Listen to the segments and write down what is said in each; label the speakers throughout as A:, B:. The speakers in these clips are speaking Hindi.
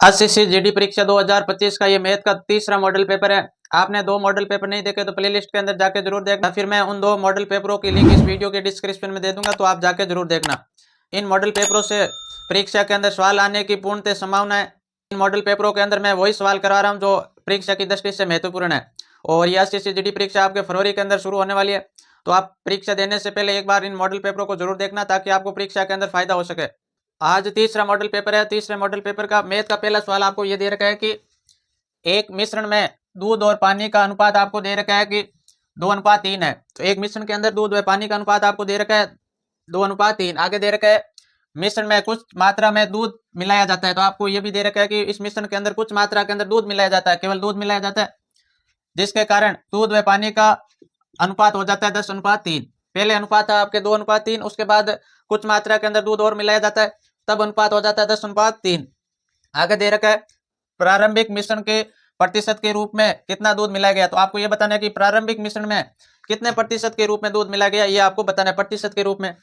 A: आईसीसीजीडी परीक्षा 2025 का ये मैथ का तीसरा मॉडल पेपर है। आपने दो मॉडल पेपर नहीं देखे तो प्लेलिस्ट के अंदर जाके जरूर देखना। फिर मैं उन दो मॉडल पेपरों की लिंक इस वीडियो के डिस्क्रिप्शन में दे दूंगा, तो आप जाके जरूर देखना। इन मॉडल पेपरों से परीक्षा के अंदर सवाल आने की पूर्णतः संभावना है। इन मॉडल पेपरों के अंदर मैं वही सवाल करवा रहा हूँ जो परीक्षा की दृष्टि से महत्वपूर्ण है। और यह आईसीसीजीडी परीक्षा आपके फरवरी के अंदर शुरू होने वाली है, तो आप परीक्षा देने से पहले एक बार इन मॉडल पेपरों को जरूर देखना, ताकि आपको परीक्षा के अंदर फायदा हो सके। आज तीसरा मॉडल पेपर है। तीसरे मॉडल पेपर का मैथ का पहला सवाल आपको ये दे रखा है कि एक मिश्रण में दूध और पानी का अनुपात आपको दे रखा है कि 2:3 है। तो एक मिश्रण के अंदर दूध और पानी का अनुपात आपको दे रखा है 2:3। आगे दे रखा है मिश्रण में कुछ मात्रा में दूध मिलाया जाता है। तो आपको ये भी दे रखा है कि इस मिश्रण के अंदर कुछ मात्रा के अंदर दूध मिलाया जाता है, केवल दूध मिलाया जाता है, जिसके कारण दूध व पानी का अनुपात हो जाता है 10:3। पहले अनुपात था आपके 2:3, उसके बाद कुछ मात्रा के अंदर दूध और मिलाया जाता है, तब अनुपात हो जाता है 10:3। आगे दे रखा है प्रारंभिक मिश्रण के प्रतिशत के रूप में कितना दूध मिलाया गया। तो आपको यह बताना है कि प्रारंभिक मिश्रण में कितने प्रतिशत के रूप में दूध मिलाया गया, ये आपको बताना है प्रतिशत के रूप में।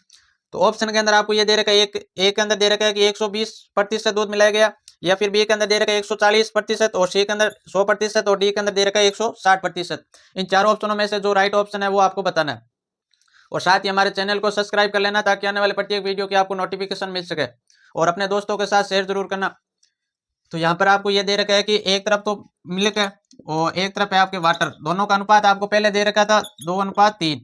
A: तो ऑप्शन के अंदर आपको ये दे रखा है, एक के अंदर दे रखा है कि 120% दूध मिलाया गया, या फिर बी के अंदर दे रखा है 140%, और सी के अंदर 100%, और डी के अंदर दे रखा है 160%। इन चारों ऑप्शनों में से जो राइट ऑप्शन है वो आपको बताना है। और साथ ही हमारे चैनल को सब्सक्राइब कर लेना, ताकि आने वाले प्रत्येक वीडियो की आपको नोटिफिकेशन मिल सके, और अपने दोस्तों के साथ शेयर जरूर करना। तो यहाँ पर आपको ये दे रखा है कि एक तरफ तो मिल्क है और एक तरफ है आपके वाटर, दोनों का अनुपात आपको पहले दे रखा था 2:3।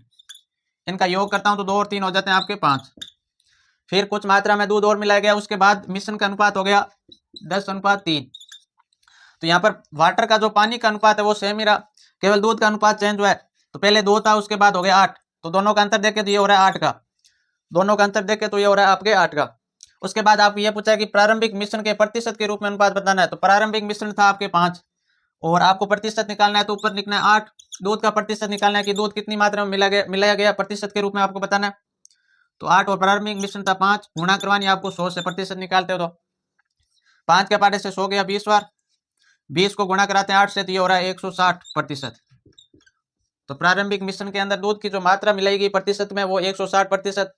A: इनका योग करता हूँ तो 2 और 3 हो जाते हैं आपके 5। फिर कुछ मात्रा में दूध और मिलाया गया, उसके बाद मिश्रण का अनुपात हो गया 10:3। तो यहाँ पर वाटर का जो पानी का अनुपात है वो सेम ही रहा, केवल दूध का अनुपात चेंज हुआ है। तो पहले 2 था, उसके बाद हो गया 8। तो दोनों का अंतर देखे तो ये हो रहा है 8 का, दोनों का अंतर देखे तो ये हो रहा है आपके 8 का। उसके बाद आपको यह पूछा है कि प्रारंभिक मिश्रण के प्रतिशत के रूप में अनुपात बताना है। तो प्रारंभिक मिश्रण था आपके 5, और आपको प्रतिशत निकालना है, तो ऊपर लिखना है 8। दूध का प्रतिशत निकालना है कि दूध कितनी मात्रा में मिलाया गया प्रतिशत के रूप में आपको बताना है। तो 8 और प्रारंभिक मिश्रण था 5, गुणा करवानी आपको 100 से, प्रतिशत निकालते हो तो 5 के पाटे से 100 गया 20 बार, 20 को गुणा कराते हैं 8 से, तो ये हो रहा है 160%। तो प्रारंभिक मिश्रण के अंदर दूध की जो मात्रा मिलाई गई प्रतिशत में वो 160%।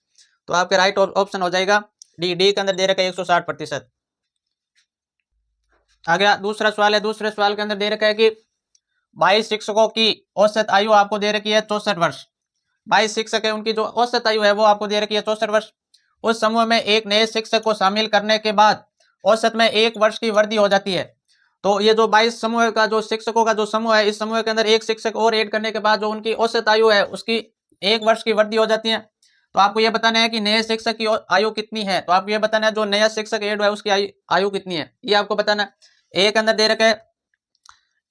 A: तो आपके राइट ऑप्शन हो जाएगा डी के अंदर दे रखा है 160%। आगे दूसरा सवाल है। दूसरे सवाल के अंदर दे रखा है कि 22 शिक्षकों की औसत आयु आपको दे रखी है 64 वर्ष। 22 शिक्षक है, उनकी जो औसत आयु है वो आपको दे रखी है 64 वर्ष। उस समूह में एक नए शिक्षक को शामिल करने के बाद औसत में 1 वर्ष की वृद्धि हो जाती है। तो ये जो 22 समूह का जो शिक्षकों का जो समूह है, इस समूह के अंदर एक शिक्षक और ऐड करने के बाद जो उनकी औसत आयु है उसकी 1 वर्ष की वृद्धि हो जाती है। तो आपको यह बताना है कि नए शिक्षक की आयु कितनी है। तो आपको यह बताना है जो नया शिक्षक ऐड हुआ है उसकी आयु कितनी है, ये आपको बताना है। ए के अंदर दे रखा है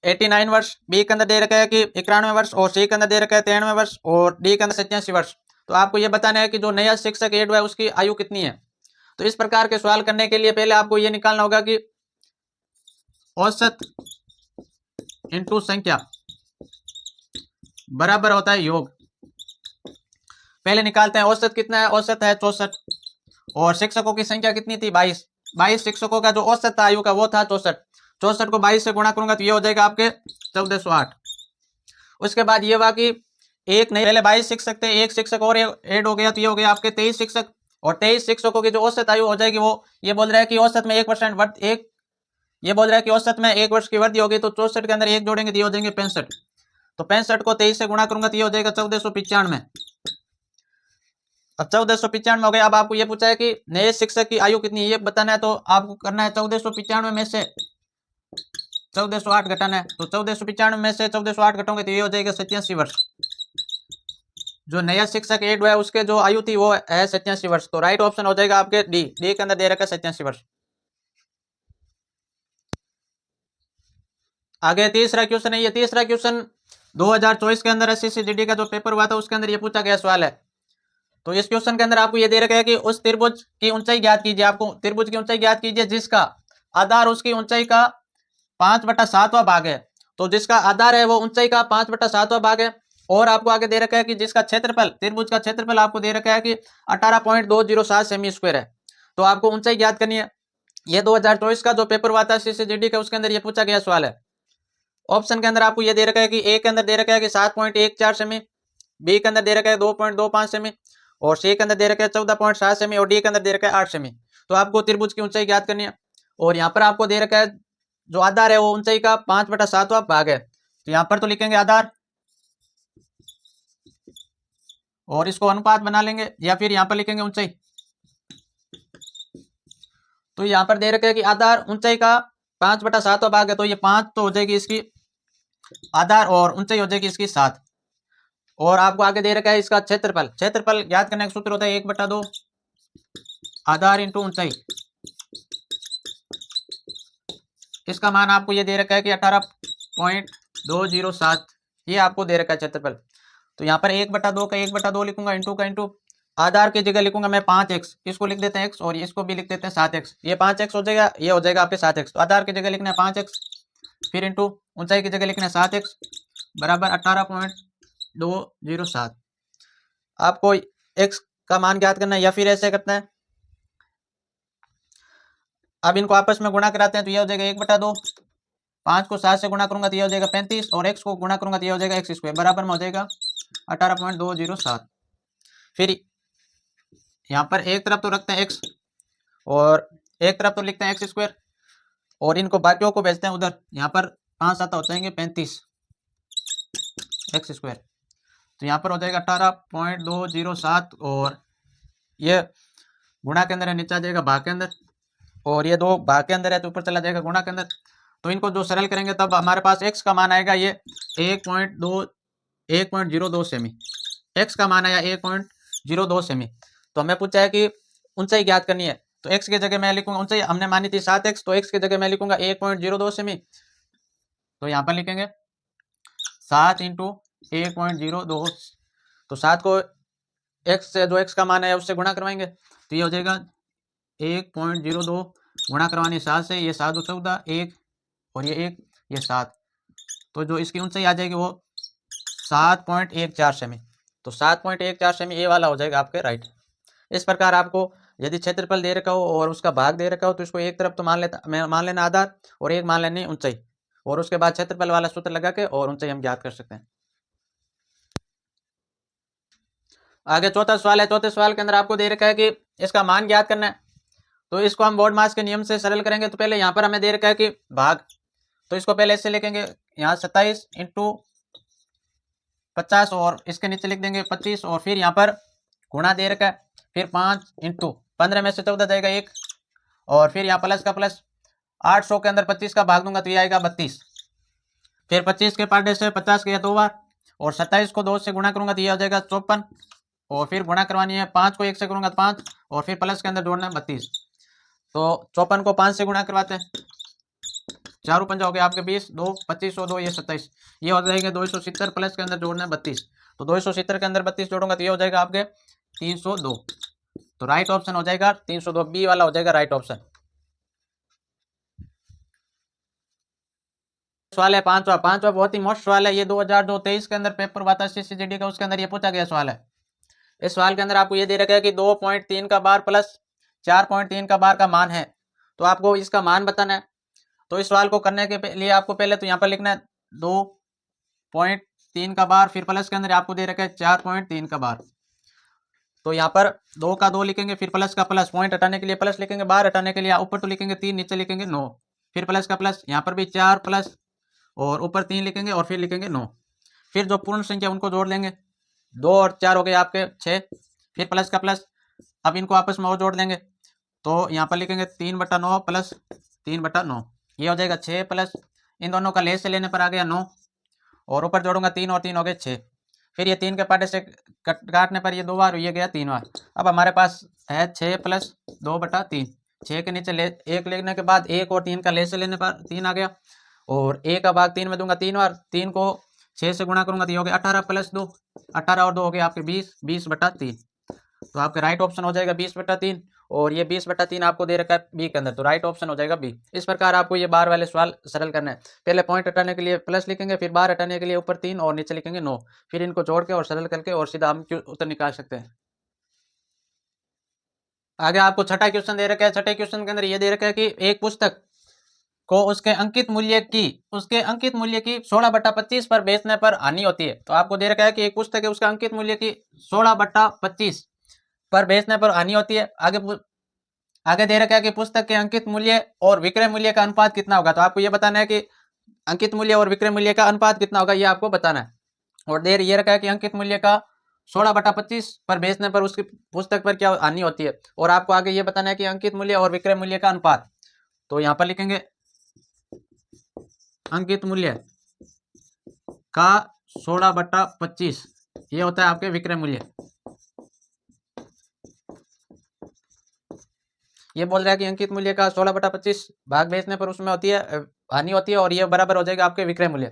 A: 89 वर्ष, बी के अंदर दे रखा है कि 91 वर्ष, और सी के अंदर दे रखा है 93 वर्ष, और डी के अंदर 87 वर्ष। तो आपको यह बताना है कि जो नया शिक्षक ऐड हुआ है उसकी आयु कितनी है। तो इस प्रकार के सवाल करने के लिए पहले आपको यह निकालना होगा कि औसत इंटू संख्या बराबर होता है योग। पहले निकालते हैं औसत कितना है, औसत है 64, और शिक्षकों की संख्या कितनी थी 22। 22 शिक्षकों का जो औसत था आयु का वो था 64। 64 को 22 से गुणा करूंगा तो ये हो जाएगा आपके 1408। उसके बाद ये हुआ कि एक नहीं, पहले 22 शिक्षक थे, एक शिक्षक और ऐड हो गया, तो ये हो गया आपके 23 शिक्षक, और 23 शिक्षकों की जो औसत आयु हो जाएगी वो ये बोल रहा है कि औसत में 1% ये बोल रहा है कि औसत में 1 वर्ष की वृद्धि होगी। तो 64 के अंदर 1 जोड़ेंगे तो ये हो जाएंगे 65। तो 65 को 23 से गुणा करूंगा तो ये हो जाएगा 1495। अब 1495 हो गया। अब आपको ये पूछा है कि नए शिक्षक की आयु कितनी है ये बताना है। तो आपको करना है 1495 में से 1408 घटाना है। तो 1495 में से 1408 घटाओगे तो ये हो जाएगा 87 वर्ष। जो नया शिक्षक ऐड हुआ है उसके जो आयु थी वो है 87 वर्ष। तो राइट ऑप्शन हो जाएगा आपके डी के अंदर दे रखा है 87 वर्ष। आगे तीसरा क्वेश्चन है। ये तीसरा क्वेश्चन 2024 के अंदर एसएससी का जो पेपर हुआ था उसके अंदर ये पूछा गया सवाल है। तो इस क्वेश्चन के अंदर आपको ये दे रखा है कि उस त्रिभुज की ऊंचाई ज्ञात कीजिए। आपको त्रिभुज की ऊंचाई ज्ञात कीजिए जिसका आधार उसकी ऊंचाई का 5/7वां भाग है। तो जिसका आधार है वो ऊंचाई का 5/7वां भाग है, और आपको आगे दे रखा है कि जिसका क्षेत्रफल, त्रिभुज का क्षेत्रफल आपको दे रखा है कि 18.207 सेमी स्क्वायर है। तो आपको ऊंचाई ज्ञात करनी है। ये 2024 का जो पेपर हुआ था सीसीजीडी का उसके अंदर ये पूछा गया सवाल है। ऑप्शन के अंदर आपको ये दे रखा है कि ए के अंदर दे रखा है कि 7.14 सेमी, बी के अंदर दे रखा है 2.25 सेमी, और सी के अंदर दे रखा है 14.7 सेमी, और डी के अंदर दे रखा है 8 सेमी। तो आपको त्रिभुज की ऊंचाई ज्ञात करनी है। और यहाँ पर आपको दे रखा है जो आधार है वो ऊंचाई का 5/7वां भाग है। तो यहाँ पर तो लिखेंगे आधार और इसको अनुपात बना लेंगे, या फिर यहाँ पर लिखेंगे ऊंचाई। तो यहाँ पर दे रखा है कि आधार ऊंचाई का 5/7वां भाग है, तो ये 5 तो हो जाएगी इसकी आधार और ऊंचाई हो जाएगी इसकी 7। और आपको आगे दे रखा है इसका क्षेत्रफल। क्षेत्रफल याद करने का सूत्र होता है 1/2 आधार इंटू ऊंचाई। इसका मान आपको ये दे रखा है कि 18.207, ये आपको दे रखा है क्षेत्रफल। तो यहाँ पर 1/2 का 1/2 लिखूंगा, इंटू का इंटू, आधार की जगह लिखूंगा मैं 5x, इसको लिख देते हैं x और इसको भी लिख देते हैं 7x। ये 5x हो जाएगा, ये हो जाएगा आपके 7x। तो आधार की जगह लिखना है 5x, फिर इंटू ऊंचाई की जगह लिखना है 7x बराबर 18.207। आपको x का मान ज्ञात करना है, या फिर ऐसे करना है, अब इनको आपस में गुणा कराते हैं। तो ये हो जाएगा 1/2, 5 को 7 से गुणा करूंगा तो ये हो जाएगा 35, और x को गुणा करूंगा तो ये हो जाएगा x स्क्वायर बराबर में हो जाएगा 18.207। फिर यहाँ पर एक तरफ तो रखते हैं x और एक तरफ तो लिखते हैं x स्क्वायर, और इनको बाकियों को भेजते हैं उधर। यहाँ पर 5 7 हो जाएंगे 35 x स्क्वायर। तो यहाँ पर हो जाएगा 18.207, और ये गुणा के अंदर है, नीचे आ जाएगा भाग के अंदर, और ये 2 भाग के अंदर है तो ऊपर चला जाएगा गुणा के अंदर। तो इनको जो सरल करेंगे तब हमारे पास x का मान आएगा ये 1.02 सेमी। x का मान आया 1.02 सेमी। तो हमें पूछा है कि ऊंचाई ज्ञात करनी है, तो x की जगह मैं लिखूंगा, ऊंचाई हमने मानी थी 7x, तो x की जगह मैं लिखूंगा 1.02 सेमी। तो यहाँ पर लिखेंगे 7 इंटू 1.02, तो 7 को x से जो x का मान है उससे गुणा करवाएंगे, तो ये हो जाएगा 1.02 गुणा करवानी 7 से, ये 7 14 1 और ये 1 ये 7, तो जो इसकी ऊंचाई आ जाएगी वो 7.14 सेमी। तो 7.14 सेमी ये वाला हो जाएगा आपके राइट। इस प्रकार आपको यदि क्षेत्रफल दे रखा हो और उसका भाग दे रखा हो तो इसको एक तरफ तो मान लेना आधार और एक मान लेनी ऊंचाई, और उसके बाद क्षेत्रफल वाला सूत्र लगा के और ऊंचाई हम ज्ञात कर सकते हैं। आगे चौथा सवाल है। चौथे सवाल के अंदर आपको दे रखा है कि इसका मान ज्ञात करना है, तो इसको हम बोर्ड मास के नियम से सरल करेंगे। तो पहले यहाँ पर हमें दे रखा है कि भाग, तो इसको पहले ऐसे लिखेंगे, यहाँ 27 इंटू 50 और इसके नीचे लिख देंगे 25, और फिर यहाँ पर गुणा दे रखा है, फिर 5 इंटू 15 में से 14 जाएगा 1, और फिर यहाँ प्लस का प्लस, 800 के अंदर 25 का भाग दूंगा तो ये आएगा 32, फिर 25 के पार्टे से 50 किया 2 बार, और 27 को 2 से गुणा करूंगा तो ये हो जाएगा 54, और फिर गुणा करवानी है 5 को 1 से करूंगा तो 5, और फिर प्लस के अंदर जोड़ना है 32। तो 54 को 5 से गुणा करवाते हैं, 4 पंजा हो गया आपके 20, 2 25 और 2 ये 27, ये हो जाएगा 270, प्लस के अंदर जोड़ना है 32। तो 270 के अंदर 32 जोड़ूंगा तो ये हो जाएगा आपके 302। तो राइट ऑप्शन हो जाएगा 302, बी वाला हो जाएगा राइट ऑप्शन। सवाल है पांचवा बहुत ही मोस्ट सवाल है, ये 2023 के अंदर पेपर हुआ था CCGD का, उसके अंदर ये पूछा गया सवाल है। इस सवाल के अंदर आपको ये दे रखा है कि 2.3 का बार प्लस 4.3 का बार का मान है, तो आपको इसका मान बताना है। तो इस सवाल को करने के लिए आपको पहले तो यहाँ पर लिखना है 2.3 का बार, फिर प्लस के अंदर आपको दे रखा है 4.3 का बार। तो यहाँ पर 2 का 2 लिखेंगे, फिर प्लस का प्लस, पॉइंट हटाने के लिए प्लस लिखेंगे, बार हटाने के लिए ऊपर तो लिखेंगे 3, नीचे लिखेंगे 9, फिर प्लस का प्लस, यहाँ पर भी 4 प्लस और ऊपर 3 लिखेंगे और फिर लिखेंगे 9, फिर जो पूर्ण संख्या उनको जोड़ लेंगे, 2 और 4 हो गए आपके 6, फिर प्लस का प्लस, अब इनको आपस में और जोड़ देंगे, तो यहाँ पर लिखेंगे 3/9 प्लस 3/9, ये हो जाएगा 6 प्लस, इन दोनों का लेस से लेने पर आ गया 9, और ऊपर जोड़ूंगा 3 और 3 हो गए 6, फिर ये 3 के पार्टे से काटने पर ये 2 बार, ये गया 3 बार। अब हमारे पास है 6 प्लस 2/3, 6 के नीचे 1 लेने के बाद 1 और 3 का लेस से लेने पर 3 आ गया, और 1 का भाग 3 में दूंगा 3 बार, 3 को 6 से गुणा करूंगा तो ये हो गया 18 प्लस 2, 18 और 2 हो गए आपके 20, 20/3। तो आपका राइट ऑप्शन हो जाएगा 20/3, और ये 20/3 आपको दे रखा है बी के अंदर, तो राइट ऑप्शन हो जाएगा बी। इस प्रकार आपको ये बार वाले सवाल सरल करना है। पहले पॉइंट हटाने के लिए प्लस लिखेंगे, फिर बार हटाने के लिए ऊपर 3 और नीचे लिखेंगे 9, फिर इनको जोड़ के और सरल करके और सीधा हम उत्तर निकाल सकते हैं। आगे आपको छठा क्वेश्चन दे रखा है। छठे क्वेश्चन के अंदर ये दे रखा है कि एक पुस्तक को उसके अंकित मूल्य की 16/25 पर बेचने पर हानि होती है। तो आपको दे रखा है कि एक पुस्तक है, उसका अंकित मूल्य की 16/25 पर बेचने पर हानि होती है। आगे आगे दे रखा है कि पुस्तक के अंकित मूल्य और विक्रय मूल्य का अनुपात कितना होगा। तो आपको ये बताना है कि अंकित मूल्य और विक्रय मूल्य का अनुपात कितना होगा, ये आपको बताना है। और दे ये रखा है कि अंकित मूल्य का 16/25 पर बेचने पर उसकी पुस्तक पर क्या हानि होती है। और आपको आगे ये बताना है कि अंकित मूल्य और विक्रय मूल्य का अनुपात। तो यहाँ पर लिखेंगे अंकित मूल्य का 16/25 ये होता है आपके विक्रय मूल्य। ये बोल रहा है कि अंकित मूल्य का 16/25 भाग बेचने पर उसमें होती है हानि होती है, और ये बराबर हो जाएगा आपके विक्रय मूल्य।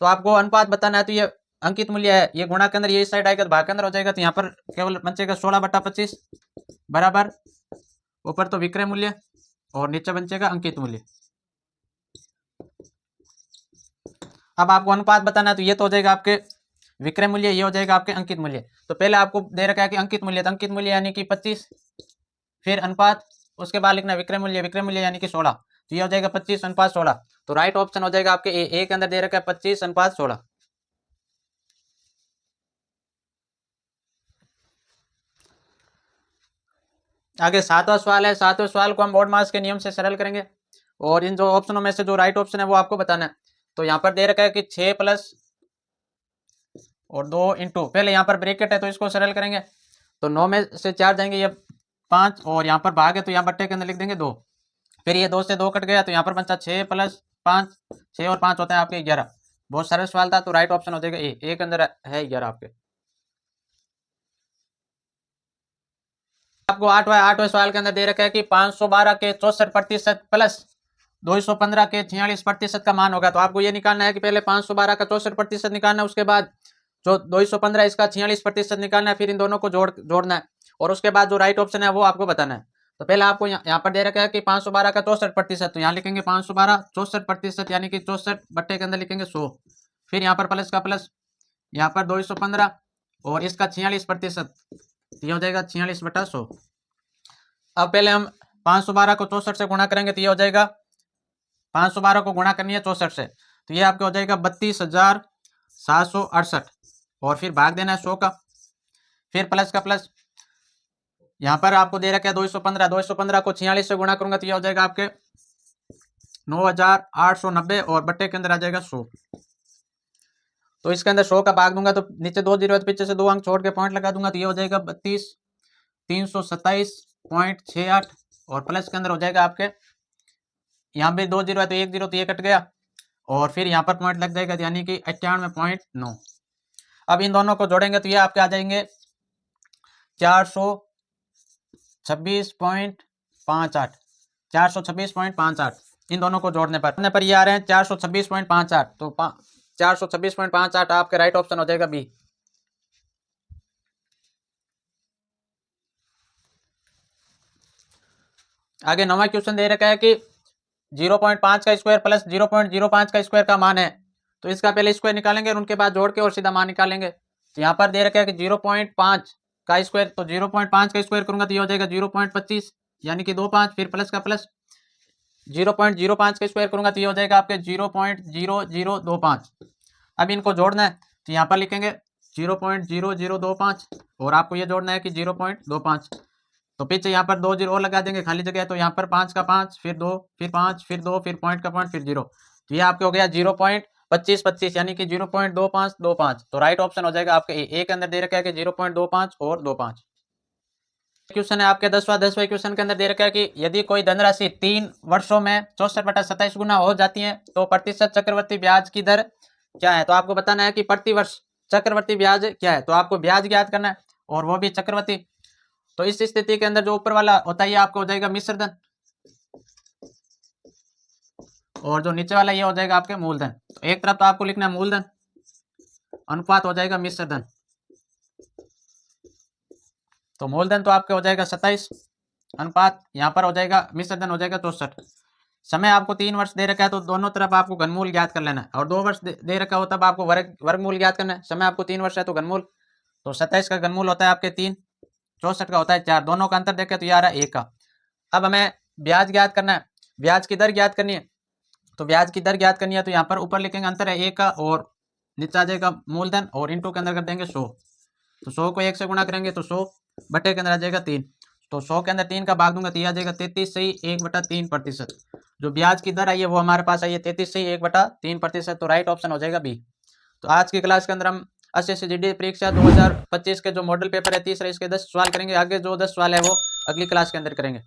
A: तो आपको अनुपात बताना है, तो ये अंकित मूल्य है, ये गुणा के अंदर ये इस साइड आएगा तो भाग के अंदर हो जाएगा। तो यहाँ पर केवल बचेगा 16/25 बराबर ऊपर तो विक्रय मूल्य और नीचे बचेगा अंकित मूल्य। अब आपको अनुपात बताना है, तो ये तो हो जाएगा आपके विक्रय मूल्य, ये हो जाएगा आपके अंकित मूल्य। तो पहले आपको दे रखा है कि अंकित मूल्य, तो अंकित मूल्य यानी कि 25, फिर अनुपात, उसके बाद लिखना विक्रय मूल्य, विक्रय मूल्य यानी कि 16। तो ये हो जाएगा 25/16। तो राइट ऑप्शन हो जाएगा आपके ए के अंदर दे रखा है 25/16। आगे 7वां सवाल है। 7वें सवाल को हम बोर्ड मास के नियम से सरल करेंगे, और इन जो ऑप्शनों में से जो राइट ऑप्शन है वो आपको बताना है। तो यहाँ पर दे रखा है कि 6 प्लस और 2 इंटू, पहले यहाँ पर ब्रैकेट है तो इसको सरल करेंगे, तो 9 में से 4 जाएंगे, ये 5, और यहाँ पर भाग है तो यहाँ बट्टे के अंदर लिख देंगे 2। फिर ये 2 से 2 कट गया तो यहाँ पर बचा 6 प्लस 5, 6 और 5 होता है आपके 11। बहुत सरल सवाल था, तो राइट ऑप्शन हो जाएगा ए के अंदर है 11 आपके। आपको आठवें सवाल के अंदर दे रखा है कि 512 के 64% प्लस 215 के 46% का मान होगा। तो आपको ये निकालना है कि पहले 512 का 64% निकालना है, उसके बाद जो 215 इसका 46% निकालना है, फिर इन दोनों को जोड़ना है, और उसके बाद जो राइट ऑप्शन है वो आपको बताना है। तो पहले आपको यहाँ पर दे रखा है कि 512 का 64%, तो यहाँ लिखेंगे 512 64% यानी कि 64 बट्टे के अंदर लिखेंगे 100, फिर यहाँ पर प्लस का प्लस, यहाँ पर 215 और इसका 46%, ये हो जाएगा 46/100। अब पहले हम 512 को 64 से गुणा करेंगे, तो ये हो जाएगा 512 को गुणा करनी है 64 से, तो ये आपके हो जाएगा 32,768, और फिर भाग देना है 100 का, फिर प्लस का प्लस, यहाँ पर आपको दे रखा है 215 को 46 से गुणा करूंगा तो ये हो जाएगा आपके 9,890, और बट्टे के अंदर आ जाएगा 100। तो इसके अंदर 100 का भाग दूंगा तो नीचे 2 जीरो पीछे से 2 अंक छोड़ के पॉइंट लगा दूंगा, तो ये हो जाएगा 32,327.68, और प्लस के अंदर हो जाएगा आपके यहाँ पे 2 जीरो है तो 1 जीरो, तो ये कट गया, और फिर यहाँ पर पॉइंट लग जाएगा यानी कि 98.9। अब इन दोनों को जोड़ेंगे तो ये आपके आ जाएंगे 426.58, 426.58। इन दोनों को जोड़ने पर ये आ रहे हैं 426.58, तो 426.58 आपके राइट ऑप्शन हो जाएगा बी। आगे 9वां क्वेश्चन दे रखा है कि 0.5 का स्क्वायर प्लस 0.05 का स्क्वायर का मान है, तो इसका पहले स्क्वायर निकालेंगे और उनके बाद जोड़ के और सीधा मान निकालेंगे। तो यहाँ पर दे रखा है कि 0.5 का स्क्वायर, तो 0.5 का स्क्वायर करूंगा तो ये हो जाएगा 0.25 यानी कि 25, फिर प्लस का प्लस 0.05 का स्क्वायर करूंगा तो ये हो जाएगा आपके 0.0025। अब इनको जोड़ना है तो यहाँ पर लिखेंगे 0.0025, और आपको ये जोड़ना है कि 0.25, तो पीछे यहाँ पर 2 जीरो और लगा देंगे खाली जगह, तो यहाँ पर 5 का 5, फिर 2, फिर 5, फिर 2, फिर पॉइंट का पॉइंट, फिर 0, तो ये आपके हो गया 0.2525 यानी कि 0.2525। तो राइट ऑप्शन हो जाएगा आपके ए के अंदर दे रखा है कि 0.25 और 25। क्वेश्चन है आपके 10वें क्वेश्चन के अंदर दे रखा है कि यदि कोई धनराशि 3 वर्षों में 64/27 गुना हो जाती है तो प्रतिशत चक्रवर्ती ब्याज की दर क्या है। तो आपको बताना है कि प्रति वर्ष चक्रवर्ती ब्याज क्या है, तो आपको ब्याज ज्ञात करना है और वो भी चक्रवर्ती। तो इस स्थिति के अंदर जो ऊपर वाला होता है ये आपको हो जाएगा मिश्र धन, और जो नीचे वाला ये हो जाएगा आपके मूलधन। तो एक तरफ तो आपको लिखना है मूलधन, अनुपात हो जाएगा मिश्र धन। तो मूलधन तो आपके हो जाएगा 27, अनुपात यहाँ पर हो जाएगा मिश्र धन हो जाएगा 64। समय आपको 3 वर्ष दे रखा है तो दोनों तरफ आपको घनमूल ज्ञात कर लेना है, और 2 वर्ष दे रखा हो तब आपको वर्गमूल ज्ञात करना है। समय आपको 3 वर्ष है तो घनमूल, तो 27 का घनमूल होता है आपके 3, 64 का होता है 4, दोनों का अंतर देखें तो ये आ रहा है 1 का। अब हमें ब्याज ज्ञात करना है, ब्याज की दर ज्ञात करनी है, तो ब्याज की दर ज्ञात करनी है तो यहाँ पर ऊपर लिखेंगे अंतर है 1 का, और नीचे आ जाएगा मूलधन, और इंटू के अंदर कर देंगे 100, तो 100 को 1 से गुणा करेंगे तो 100 बटे के अंदर आ जाएगा 3, तो 100 के अंदर 3 का भाग दूंगा तो यह आ जाएगा 33 सही 1/3%। जो ब्याज की दर आई है वो हमारे पास आई है 33 सही 1/3%। तो राइट ऑप्शन हो जाएगा बी। तो आज की क्लास के अंदर हम SSC परीक्षा 2025 के जो मॉडल पेपर है तीसरा, इसके 10 सवाल करेंगे। आगे जो 10 सवाल है वो अगली क्लास के अंदर करेंगे।